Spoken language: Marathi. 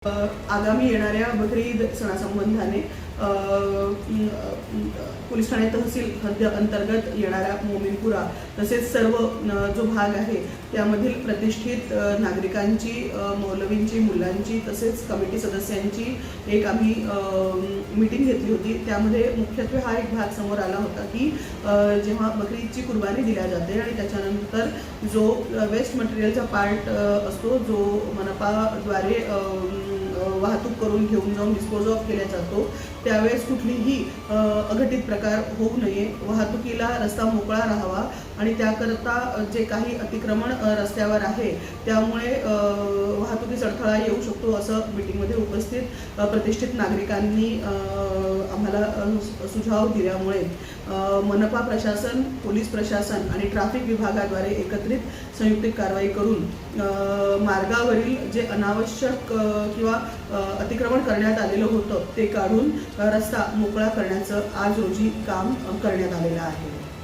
आगामी येणाऱ्या बकरी ईद सणासंबंधाने पोलीस ठाणे तहसील हद्द अंतर्गत येणाऱ्या मोमीनपुरा तसेच सर्व जो भाग आहे त्यामधील प्रतिष्ठित नागरिकांची, मौलवींची, मुलांची तसेच कमिटी सदस्यांची एक आम्ही मीटिंग घेतली होती। त्यामध्ये मुख्यत्वे हा एक भाग समोर आला होता की जेव्हा बकरी ईदची कुर्बानी दिल्या जाते आणि त्याच्यानंतर जो वेस्ट मटेरियलचा पार्ट असतो जो मनपाद्वारे वाहतूक करून घेऊन जाऊन डिस्पोज ऑफ केला जातो, त्यावेळेस कुठलीही अघटित प्रकार होऊ नये, वाहतुकीला रस्ता मोकळा राहावा आणि त्याकरता जे काही अतिक्रमण रस्त्यावर आहे त्यामुळे वाहतुकीस अडथळा येऊ शकतो असं मीटिंगमध्ये उपस्थित प्रतिष्ठित नागरिकांनी आम्हाला सुझाव दिल्यामुळे मनपा प्रशासन, पोलीस प्रशासन आणि ट्रॅफिक विभागाद्वारे एकत्रित संयुक्त कारवाई करून मार्गावरील जे अनावश्यक किंवा अतिक्रमण करण्यात आलेलं होतं ते काढून रस्ता मोकळा करण्याचं आज रोजी काम करण्यात आलेलं आहे।